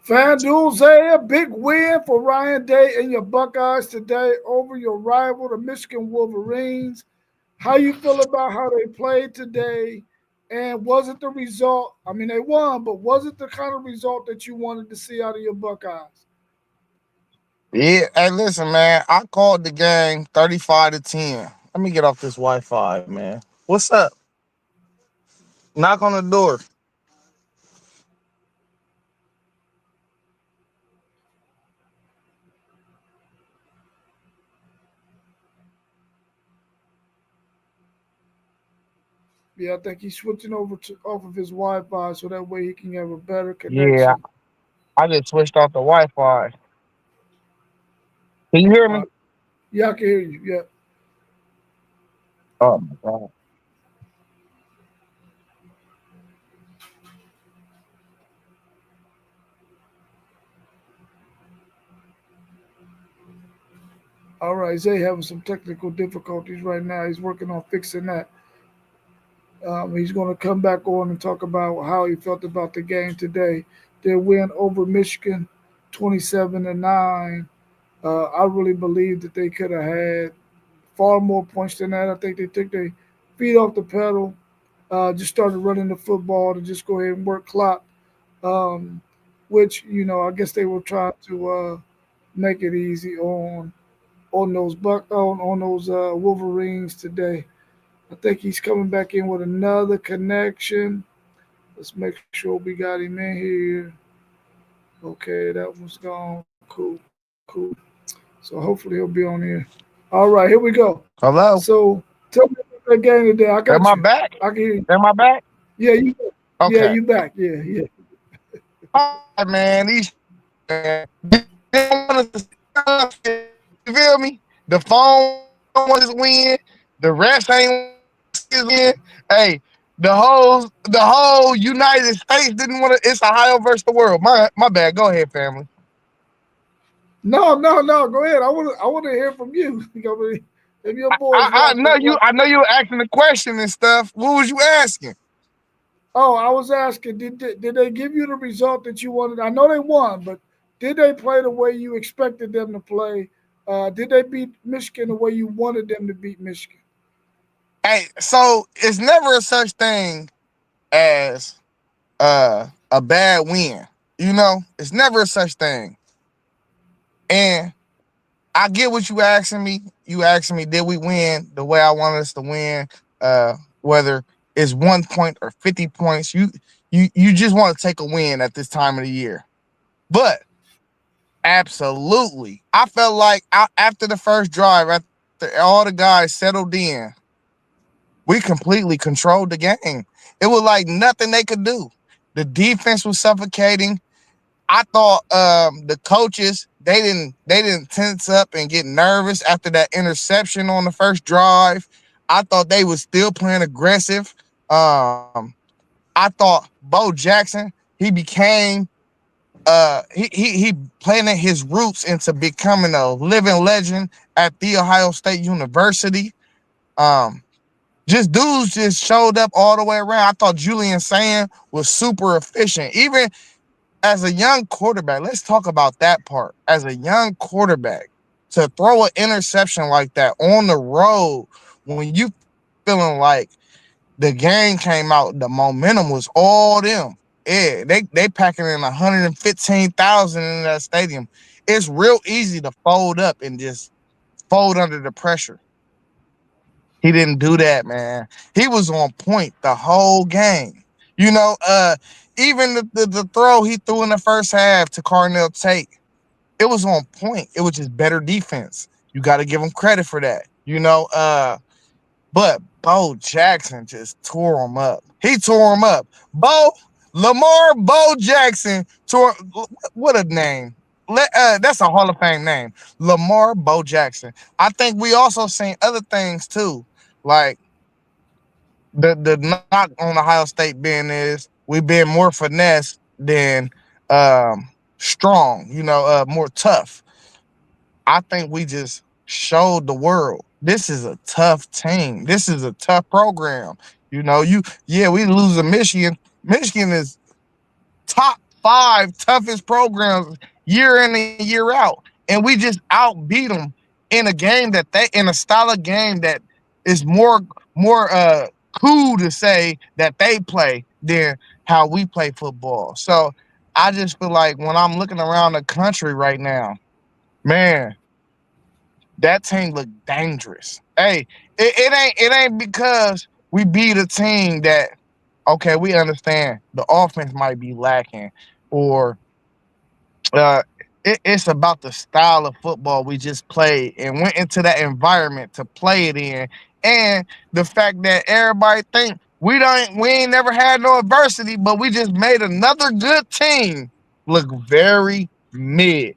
FanDuel say a big win for Ryan Day and your Buckeyes today over your rival, the Michigan Wolverines. How you feel about how they played today? And was it the result? I mean, they won, but was it the kind of result that you wanted to see out of your Buckeyes? Yeah, hey, listen, man. I called the game 35-10. Let me get off this Wi-Fi, man. What's up? Knock on the door. Yeah, I think he's switching over to off of his Wi-Fi so that way he can have a better Yeah, connection. I just switched off the Wi-Fi. Can you hear Uh, me? yeah, I can hear you. Yeah. Oh my god. All right, Zay having some technical difficulties right now. He's working on fixing that. He's going to come back on and talk about how he felt about the game today. Their win over Michigan, 27-9. I really believe that they could have had far more points than that. I think they took their feet off the pedal, just started running the football to just go ahead and work clock, um, which I guess they were trying to make it easy on those on those Wolverines today. I think he's coming back in with another connection. Let's make sure we got him in here. Okay, that one's gone. Cool, cool. So hopefully he'll be on here. All right, here we go. Hello? So tell me about that game today. I Am got I you. back? I can hear you. Am I back? Yeah, you. Yeah, Okay. you back. Yeah, yeah. All right, man. These man. They don't want us to- You feel me? The phone don't want us to win. The refs ain't want us to win. Hey, the whole United States didn't want to. It's Ohio versus the world. My bad. Go ahead, family. No, no, no. Go ahead. I want to hear from you. If your boys I rock know with you. rock. I know you were asking the question and stuff. What was you asking? Oh, I was asking, did they give you the result that you wanted? I know they won, but did they play the way you expected them to play? Did they beat Michigan the way you wanted them to beat Michigan? Hey, so it's never a such thing as a bad win. You know, it's never a such thing. And I get what you asking me. You asking me, did we win the way I wanted us to win? Whether it's 1 point or 50 points, you just want to take a win at this time of the year. But absolutely, I felt like after the first drive, after all the guys settled in, we completely controlled the game. It was like nothing they could do. The defense was suffocating. I thought the coaches they didn't tense up and get nervous after that interception on the first drive. I thought they was still playing aggressive. Um, I thought Bo Jackson he became he planted his roots into becoming a living legend at the Ohio State University. Um, just dudes just showed up all the way around. I thought Julian Sand was super efficient. Even as a young quarterback, let's talk about that part. As a young quarterback, to throw an interception like that on the road when you feeling like the game came out, the momentum was all them. Yeah, they packing in 115,000 in that stadium. It's real easy to fold up and just fold under the pressure. He didn't do that, man. He was on point the whole game. You know, even the throw he threw in the first half to Carnell Tate, it was on point. It was just better defense. You got to give him credit for that. But Bo Jackson just tore him up. He tore him up. Bo Jackson tore. What a name! That's a Hall of Fame name, Lamar Bo Jackson. I think we also seen other things too, like the knock on Ohio State being is we being more finesse than strong. More tough. I think we just showed the world this is a tough team. This is a tough program. We lose to Michigan. Michigan is top 5 toughest programs year in and year out, and we just outbeat them in a game that they in a style of game that is more cool to say that they play than how we play football. So I just feel like when I'm looking around the country right now, man, that team look dangerous. Hey, it ain't because we beat a team that okay, we understand the offense might be lacking, or uh, it's about the style of football we just played and went into that environment to play it in, and the fact that everybody think we ain't never had no adversity, but we just made another good team look very mid.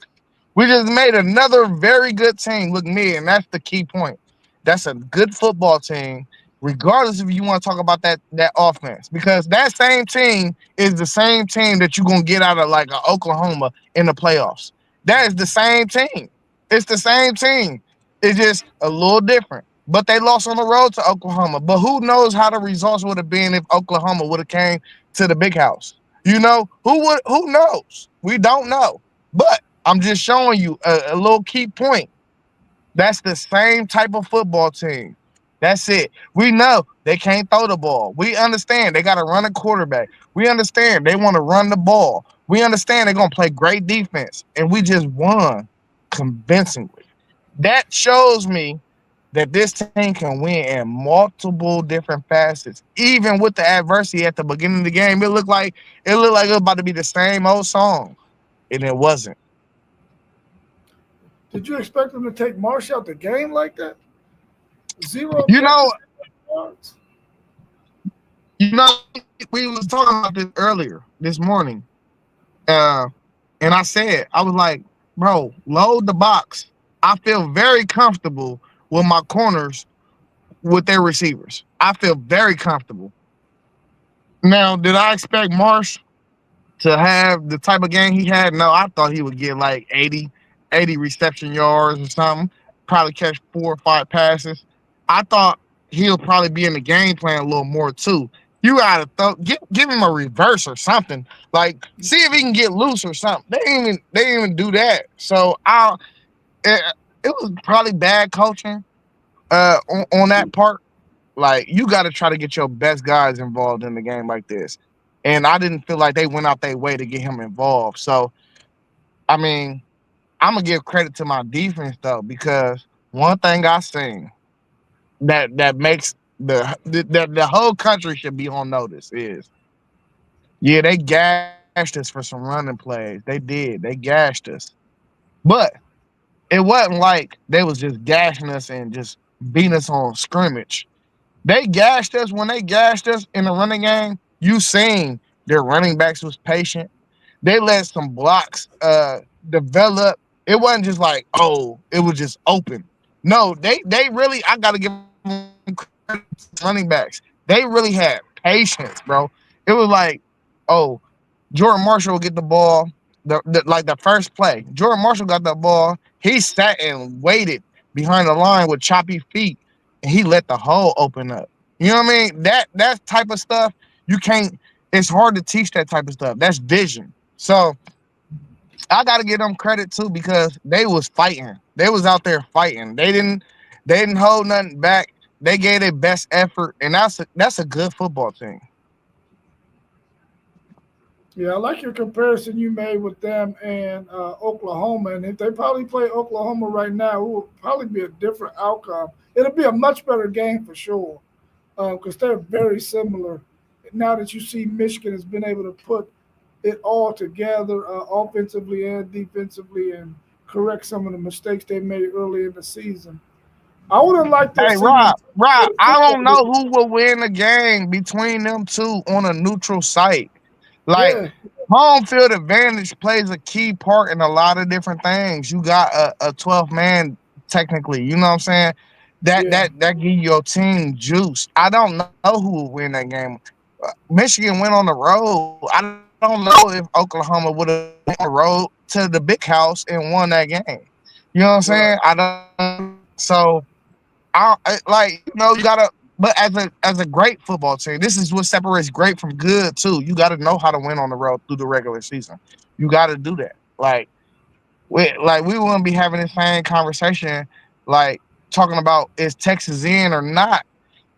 We just made another very good team look mid, and that's the key point. That's a good football team, regardless if you want to talk about that offense, because that same team is the same team that you're gonna get out of like a Oklahoma in the playoffs. That is the same team. It's the same team. It's just a little different. But they lost on the road to Oklahoma. But who knows how the results would have been if Oklahoma would have came to the big house? You know, who knows? We don't know. But I'm just showing you a little key point. That's the same type of football team. That's it. We know they can't throw the ball. We understand they got to run a quarterback. We understand they want to run the ball. We understand they're going to play great defense. And we just won convincingly. That shows me that this team can win in multiple different facets. Even with the adversity at the beginning of the game, it looked like it was about to be the same old song. And it wasn't. Did you expect them to take Marsh out the game like that? Zero You know, catches, yards. You know, we was talking about this earlier this morning, uh, and I said I was like, "Bro, load the box." I feel very comfortable with my corners with their receivers. I feel very comfortable. Now, did I expect Marsh to have the type of game he had? No, I thought he would get like 80 reception yards or something. Probably catch 4 or 5 passes. I thought he'll probably be in the game plan a little more too. You gotta give him a reverse or something. Like see if he can get loose or something. They didn't even do that. So it, it was probably bad coaching on that part. Like you got to try to get your best guys involved in the game like this. And I didn't feel like they went out their way to get him involved. So I mean, I'm gonna give credit to my defense though, because one thing I seen that makes the whole country should be on notice is yeah, they gashed us for some running plays. They did. They gashed us. But it wasn't like they was just gashing us and just beating us on scrimmage. They gashed us when they gashed us in the running game. You seen their running backs was patient. They let some blocks develop. It wasn't just like, oh, it was just open. No, they really I gotta give them credit running backs. They really had patience, bro. It was like, oh, Jordan Marshall will get the ball. Like the first play. Jordan Marshall got that ball. He sat and waited behind the line with choppy feet and he let the hole open up. You know what I mean? That type of stuff, you can't it's hard to teach that type of stuff. That's vision. So I gotta give them credit too because they was fighting. They was out there fighting. They didn't hold nothing back. They gave their best effort, and that's a good football team. Yeah, I like your comparison you made with them and Oklahoma. And if they probably play Oklahoma right now, it will probably be a different outcome. It'll be a much better game for sure because they're very similar. Now that you see Michigan has been able to put it all together offensively and defensively and correct some of the mistakes they made early in the season. I would have liked to have Hey, seen them Rob, play I football don't this know who will win the game between them two on a neutral site. Like year. home field advantage plays a key part in a lot of different things. You got a 12 man technically, you know what I'm saying? That Yeah, that that give your team juice. I don't know who will win that game. Michigan went on the road. I don't know if Oklahoma would have went on the road to the big house and won that game. You know what I'm saying? right. I don't. So like you gotta. but as a great football team, this is what separates great from good too. You got to know how to win on the road through the regular season. You got to do that. We wouldn't be having this same conversation like talking about is Texas in or not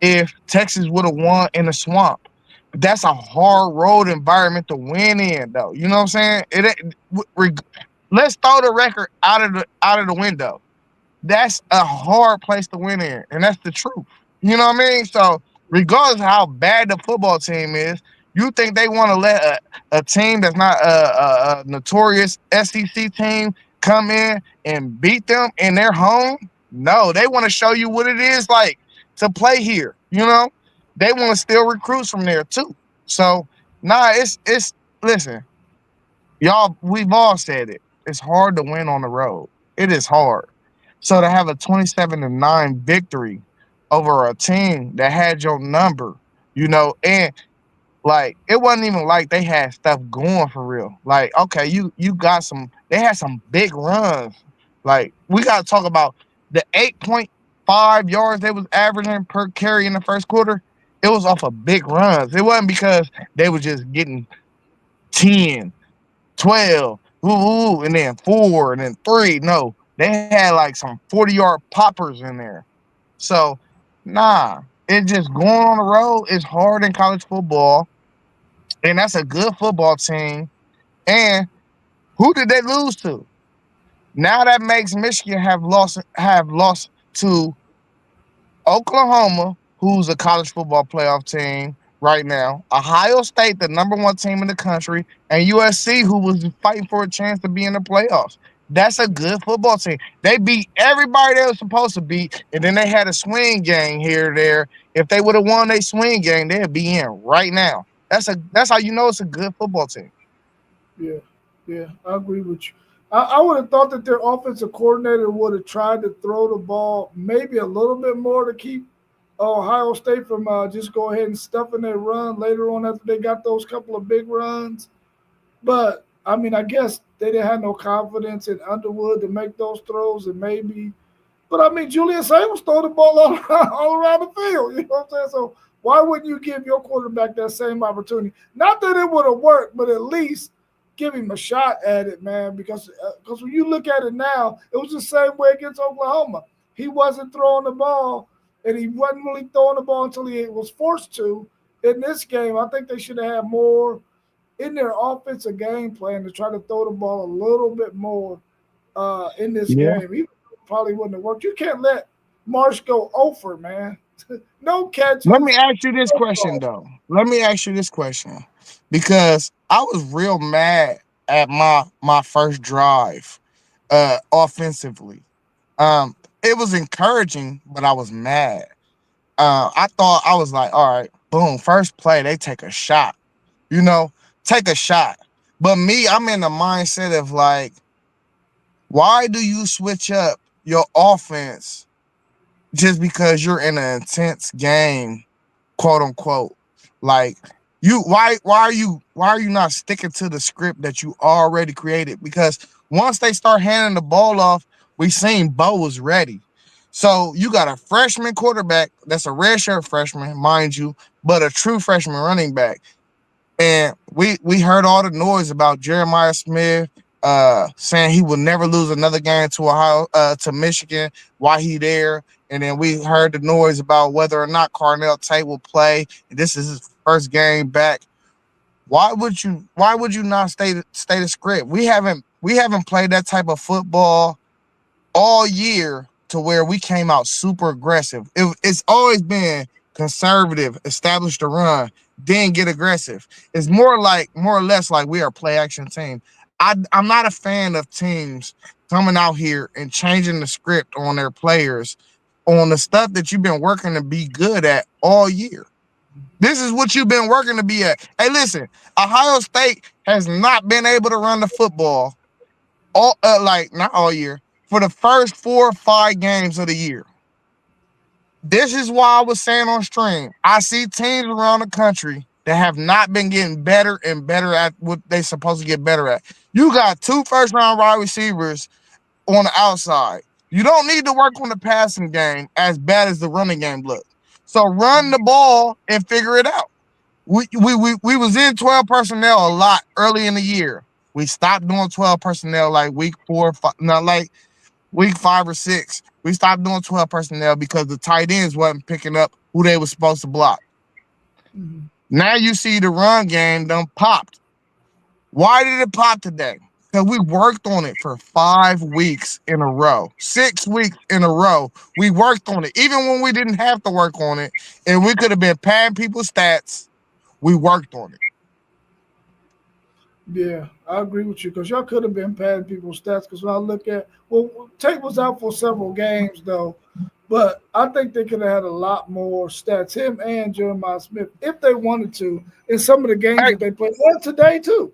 if Texas would have won in the swamp. That's a hard road environment to win in, though. You know what I'm saying? Let's throw the record out of the window. That's a hard place to win in, and that's the truth. You know what I mean? So, regardless of how bad the football team is, you think they want to let a team that's not a notorious SEC team come in and beat them in their home? No, they want to show you what it is like to play here. You know, they want to steal recruits from there too. So, nah, it's listen, y'all. We've all said it. It's hard to win on the road. It is hard. So to have a 27-9 victory over a team that had your number, and like it wasn't even like they had stuff going for real. Like, okay, you got they had some big runs. Like, we gotta talk about the 8.5 yards they was averaging per carry in the first quarter. It was off of big runs. It wasn't because they were just getting 10, 12, and then 4, and then 3. No, they had like some 40-yard poppers in there. So, nah, it just going on the road is hard in college football, and that's a good football team. And who did they lose to? Now that makes Michigan have lost to Oklahoma, who's a college football playoff team right now, Ohio State, the number one team in the country, and USC, who was fighting for a chance to be in the playoffs. That's a good football team. They beat everybody they were supposed to beat, and then they had a swing game here or there. If they would have won their swing game, they'd be in right now. That's how you know it's a good football team. Yeah, yeah, I agree with you. I would have thought that their offensive coordinator would have tried to throw the ball maybe a little bit more to keep Ohio State from just go ahead and stuffing their run later on after they got those couple of big runs. But I mean, I guess they didn't have no confidence in Underwood to make those throws, and maybe. But I mean, Julius Samuels throw the ball all around the field. You know what I'm saying? So why wouldn't you give your quarterback that same opportunity? Not that it would have worked, but at least give him a shot at it, man. Because when you look at it now, it was the same way against Oklahoma. He wasn't throwing the ball, and he wasn't really throwing the ball until he was forced to. In this game, I think they should have had more in their offensive game plan to try to throw the ball a little bit more in this Yeah. game. He probably wouldn't have worked. You can't let Marsh go over, man. No Let me catches. ask you this question though. Let me ask you this question because I was real mad at my first drive, offensively. It was encouraging, but I was mad. I thought I was like, all right, boom, first play, they take a shot, you know, take a shot. But me, I'm in the mindset of like, why do you switch up your offense just because you're in an intense game, quote unquote? Like, why are you not sticking to the script that you already created? Because once they start handing the ball off, we seen Bo was ready. So you got a freshman quarterback that's a redshirt freshman, mind you, but a true freshman running back. And we heard all the noise about Jeremiah Smith saying he will never lose another game to Ohio to Michigan while he there. And then we heard the noise about whether or not Carnell Tate will play. And this is his first game back. Why would you not stay the script? We haven't played that type of football all year to where we came out super aggressive. It's always been conservative, establish the run, then get aggressive. It's more or less like we are a play action team. I'm not a fan of teams coming out here and changing the script on their players on the stuff that you've been working to be good at all year. This is what you've been working to be at. Hey, listen, Ohio State has not been able to run the football all like not all year for the first 4 or 5 games of the year. This is why I was saying on stream. I see teams around the country that have not been getting better and better at what they supposed to get better at. You got 2 first round wide receivers on the outside. You don't need to work on the passing game as bad as the running game look. So run the ball and figure it out. We was in 12 personnel a lot early in the year. We stopped doing 12 personnel like week 4, not like week 5 or 6. We stopped doing 12 personnel because the tight ends wasn't picking up who they were supposed to block. Mhm. Now you see the run game done popped. Why did it pop today? Because we worked on it for 5 weeks in a row, 6 weeks in a row. We worked on it, even when we didn't have to work on it, and we could have been padding people's stats. We worked on it. Yeah, I agree with you because y'all could have been padding people's stats. Because when I look at, well, Tate was out for several games though, but I think they could have had a lot more stats, him and Jeremiah Smith, if they wanted to, in some of the games Hey, that they played. And today too.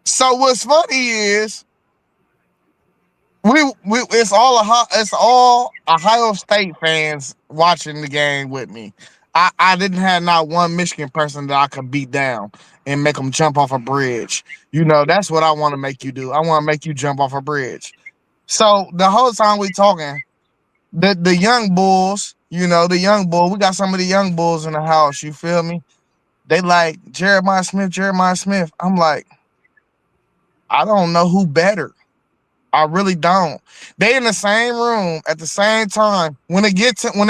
so what's funny is we it's all Ohio State fans watching the game with me. I didn't have not one Michigan person that I could beat down and make them jump off a bridge. You know, that's what I want to make you do. I want to make you jump off a bridge. So the whole time we talking, the young bulls, you know, the young bull, we got some of the young bulls in the house. You feel me? They like Jeremiah Smith, Jeremiah Smith. I'm like, I don't know who better. I really don't. They in the same room at the same time. When it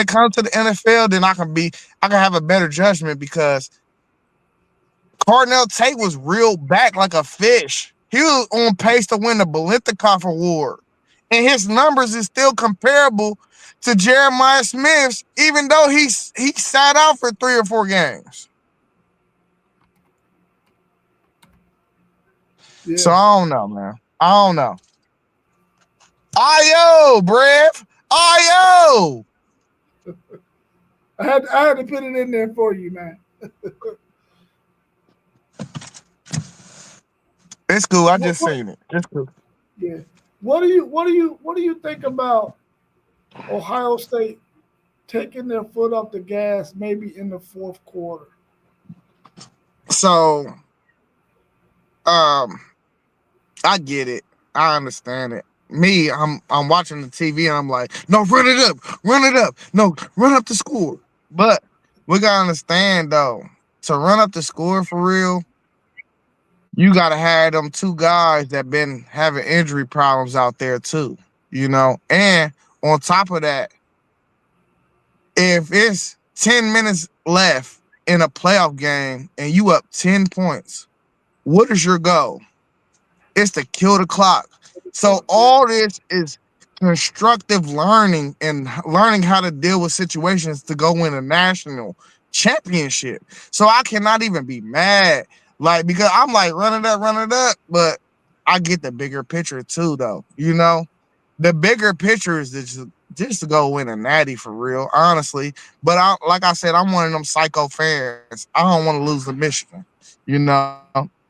comes to the NFL, then I can have a better judgment because Cardinal Tate was reeled back like a fish. He was on pace to win the Bolitikoff Award. And his numbers is still comparable to Jeremiah Smith's, even though he sat out for 3 or 4 games. So Yeah, I don't know, man. I don't know. Io, Brev. Io. I had to put it in there for you, man. It's cool. I just What seen it. It's cool. yeah. What do you think about Ohio State taking their foot off the gas maybe in the fourth quarter? So, um, I get it. I understand it. Me, I'm watching the TV and I'm like, no, run it up, no, run up the score. But we gotta understand though, to run up the score for real, you gotta have them 2 guys that been having injury problems out there too. You know, and on top of that, if it's 10 minutes left in a playoff game and you up 10 points, what is your goal? It's to kill the clock. So Yeah. all this is constructive learning and learning how to deal with situations to go win a national championship. So I cannot even be mad. Like, because I'm like, run it up. But I get the bigger picture too, though. You know, the bigger picture is just to go win a natty for real, honestly. But like I said, I'm one of them psycho fans. I don't want to lose to Michigan. You know,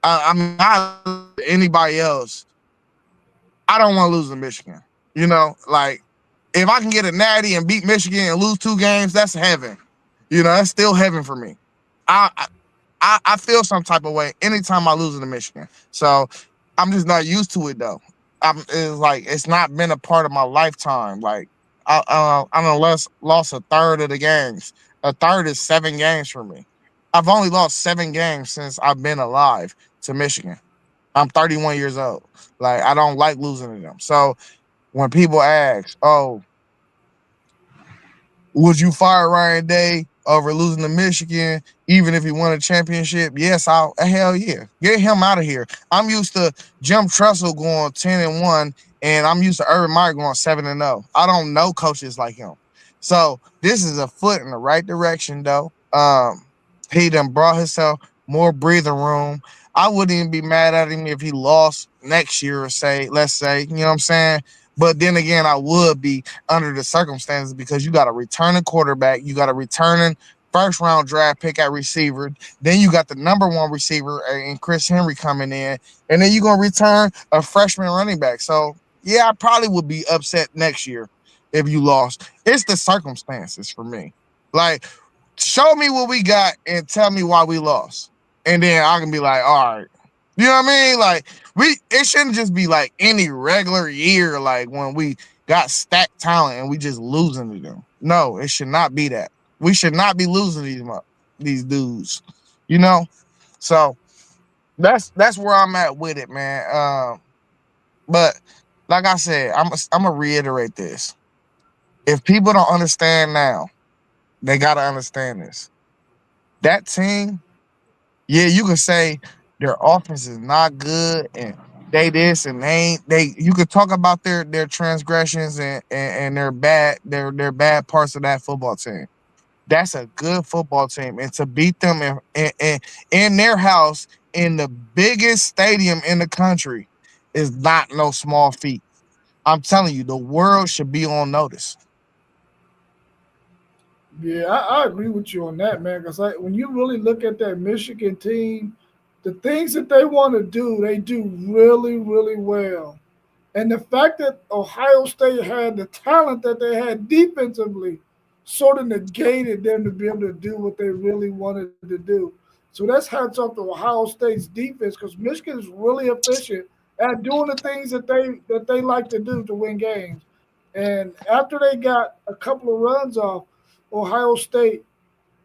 I mean, I anybody else. I don't want to lose to Michigan. You know, like if I can get a natty and beat Michigan and lose 2 games, that's heaven. You know, that's still heaven for me. I I feel some type of way anytime I lose to Michigan. So I'm just not used to it though. It's like it's not been a part of my lifetime. Like I don't lost a third of the games. A third is 7 games for me. I've only lost 7 games since I've been alive to Michigan. I'm 31 years old. Like I don't like losing to them. So when people ask, "Oh, would you fire Ryan Day over losing to Michigan, even if he won a championship?" Yes, I'll. Hell yeah, get him out of here. I'm used to Jim Tressel going 10-1, and I'm used to Urban Meyer going 7-0. I don't know coaches like him, so this is a foot in the right direction, though. He done brought himself more breathing room. I wouldn't even be mad at him if he lost next year, or let's say, you know what I'm saying. But then again, I would be under the circumstances because you got a returning quarterback, you got a returning first round draft pick at receiver, then you got the number 1 receiver in Chris Henry coming in, and then you're gonna return a freshman running back. So yeah, I probably would be upset next year if you lost. It's the circumstances for me. Like, show me what we got and tell me why we lost, and then I can be like, all right. You know what I mean? Like it shouldn't just be like any regular year, like when we got stacked talent and we just losing to them. No, it should not be that. We should not be losing these dudes. You know, so that's where I'm at with it, man. But like I said, I'm gonna reiterate this. If people don't understand now, they gotta understand this. That team, yeah, you can say their offense is not good and they this and they ain't they you could talk about their transgressions and their bad parts of that football team. That's a good football team. And to beat them in their house in the biggest stadium in the country is not no small feat. I'm telling you, the world should be on notice. Yeah, I agree with you on that, man. Because when you really look at that Michigan team, the things that they want to do, they do really, really well. And the fact that Ohio State had the talent that they had defensively sort of negated them to be able to do what they really wanted to do. So that's hats off to Ohio State's defense because Michigan is really efficient at doing the things that they like to do to win games. And after they got a couple of runs off, Ohio State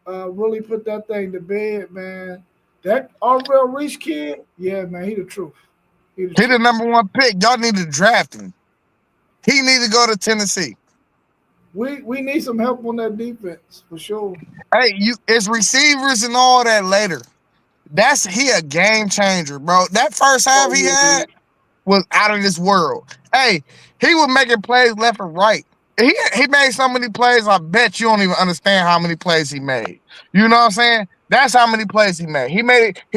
really put that thing to bed, man. That Arvell Reese kid, yeah, man, he the truth. He the He the truth. number one pick. Y'all need to draft him. He need to go to Tennessee. We need some help on that defense for sure. Hey, it's receivers and all that later. That's he a game changer, bro. That first half Oh he yeah, had was out of this world. Hey, he was making plays left and right. He made so many plays. I bet you don't even understand how many plays he made. You know what I'm saying? That's how many plays he made. He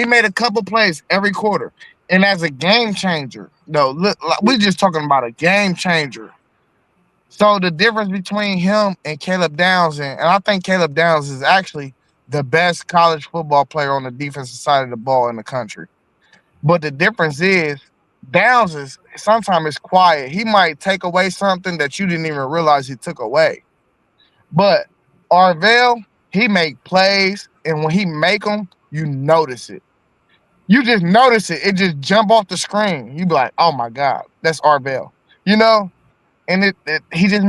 made a couple plays every quarter. And as a game changer, no, look, like, we just talking about a game changer. So the difference between him and Caleb Downs, and I think Caleb Downs is actually the best college football player on the defensive side of the ball in the country. But the difference is Downs is sometimes it's quiet. He might take away something that you didn't even realize he took away. But Arvell, he make plays, and when he make them, you notice it. You just notice it. It just jump off the screen. You be like, oh my God, that's Arvell. You know? And he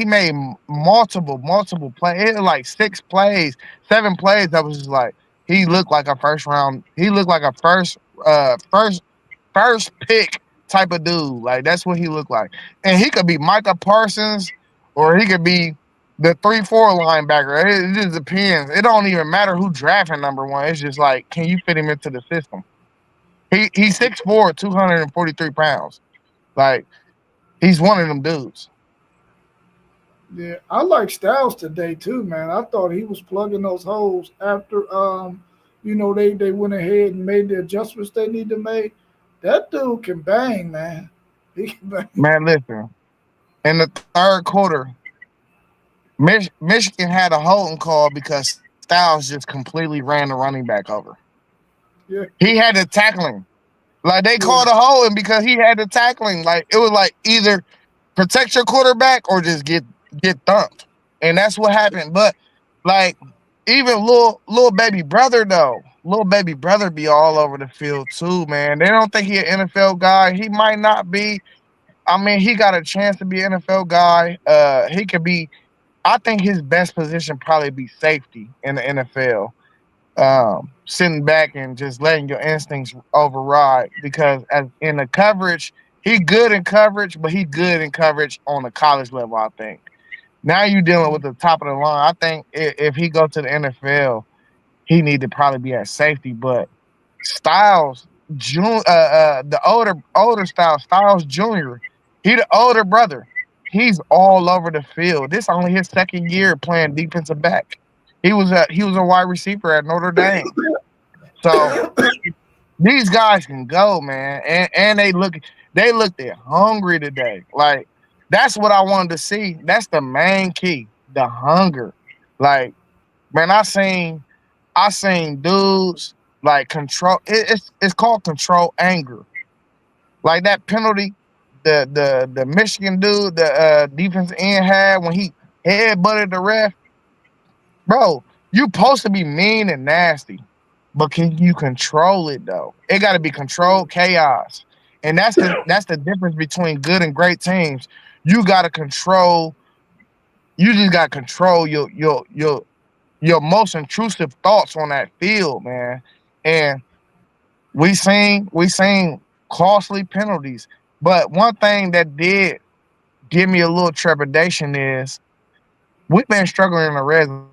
made multiple plays. It was like 6 plays, 7 plays. That was just like he looked like a first round. He looked like a first pick type of dude. Like that's what he looked like. And he could be Micah Parsons, or he could be the 3-4 linebacker. It just depends. It don't even matter who drafting number one. It's just like, can you fit him into the system? He's 6'4", 243 pounds. Like he's one of them dudes. yeah. I like Styles today too, man. I thought he was plugging those holes after they went ahead and made the adjustments they need to make. That dude can bang, man. He can bang. Man, listen. In the third quarter, Michigan had a holding call because Styles just completely ran the running back over. Yeah, He had to tackle him. Like they yeah, called a holding because he had to tackle him. Like it was like either protect your quarterback or just get thumped. And that's what happened. But like even little baby brother though, little baby brother be all over the field too, man. They don't think he an NFL guy. He might not be. I mean, he got a chance to be an NFL guy. He could be. I think his best position probably be safety in the NFL. Sitting back and just letting your instincts override because as in the coverage, he good in coverage, but he good in coverage on the college level. I think now you dealing with the top of the line. I think if he go to the NFL, he need to probably be at safety. But Styles, the older Styles Junior, he the older brother. He's all over the field. This only his second year playing defensive back. He was a wide receiver at Notre Dame. So these guys can go, man, and they looked hungry today. Like that's what I wanted to see. That's the main key, the hunger. Like man, I seen dudes like control. It's called control anger. Like that penalty, the Michigan dude, the defense end had when he head butted the ref, bro. You supposed to be mean and nasty, but can you control it though? It got to be controlled chaos, and that's the difference between good and great teams. You got to control. You just got to control your your most intrusive thoughts on that field, man. And we seen costly penalties. But one thing that did give me a little trepidation is we've been struggling in the red zone.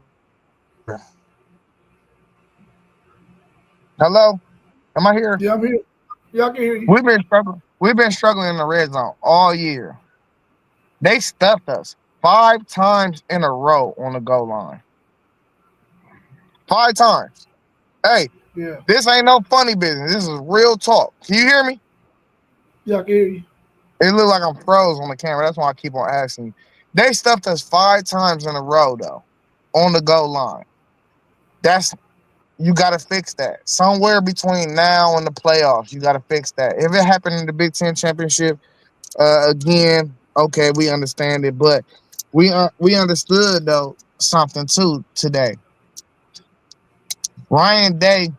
Hello, am I here? Yeah, I'm here. Yeah, I can hear you. We've been struggling. We've been struggling in the red zone all year. They stuffed us 5 times in a row on the goal line. 5 times. Hey, Yeah, this ain't no funny business. This is real talk. Can you hear me? yeah, I can hear you. It look like I'm froze on the camera. That's why I keep on asking you. They stuffed us 5 times in a row though, on the goal line. That's you got to fix that somewhere between now and the playoffs. You got to fix that. If it happened in the Big Ten championship again, okay, we understand it. But we understood though something too today. Ryan Day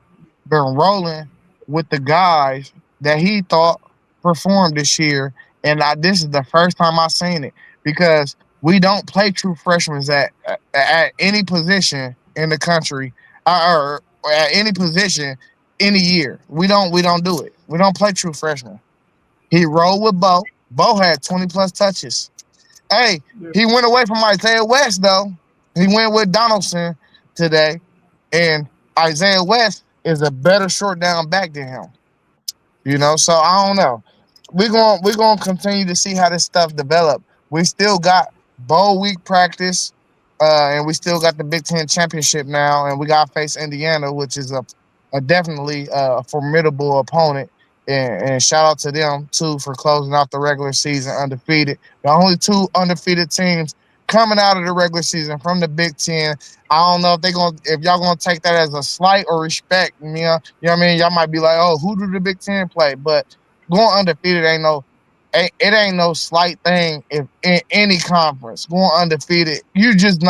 been rolling with the guys that he thought performed this year, and this is the first time I seen it because we don't play true freshmen at any position in the country or at any position any year. We don't do it. We don't play true freshmen. He rolled with Bo. Bo had 20 plus touches. Hey, Yeah. he went away from Isaiah West though. He went with Donaldson today, and Isaiah West is a better short down back than him. So I don't know. We're gonna continue to see how this stuff develop. We still got bowl week practice, and we still got the Big Ten championship now, and we got to face Indiana, which is a definitely a formidable opponent. And shout out to them too for closing out the regular season undefeated. The only two undefeated teams coming out of the regular season from the Big Ten. I don't know if y'all gonna take that as a slight or respect. You know what I mean? Y'all might be like, oh, who do the Big Ten play? But going undefeated it ain't no slight thing if in any conference. Going undefeated, you just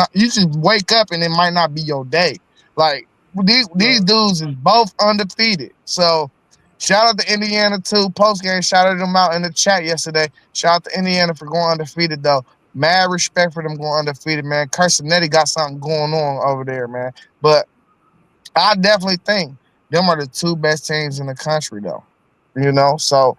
wake up and it might not be your day. Like these Right. dudes is both undefeated. So shout out to Indiana too. Post game shouted them out in the chat yesterday. Shout out to Indiana for going undefeated though. Mad respect for them going undefeated, man. Carsonetti got something going on over there, man. But I definitely think them are the two best teams in the country, though. So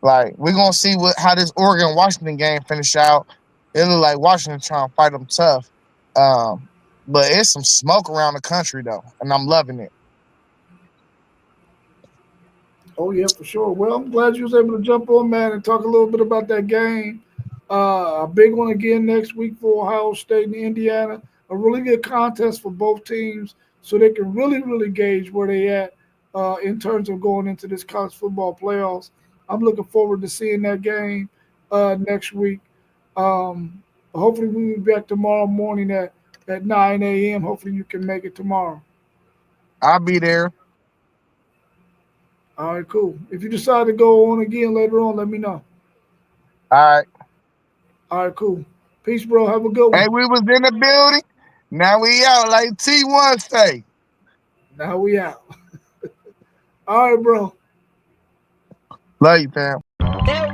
like we're gonna see how this Oregon Washington game finish out. It look like Washington trying to fight them tough, um, but it's some smoke around the country though, and I'm loving it. Oh yeah, for sure. Well, I'm glad you was able to jump on, man, and talk a little bit about that game. A big one again next week for Ohio State and Indiana. A really good contest for both teams, so they can really gauge where they at in terms of going into this college football playoffs. I'm looking forward to seeing that game next week. Hopefully, we'll be back tomorrow morning at 9 a.m. Hopefully, you can make it tomorrow. I'll be there. All right, cool. If you decide to go on again later on, let me know. All right. All right, cool. Peace, bro. Have a good Hey, one. we was in the building. Now we out like T1 say. Now we out. All right, bro. Love you, fam. There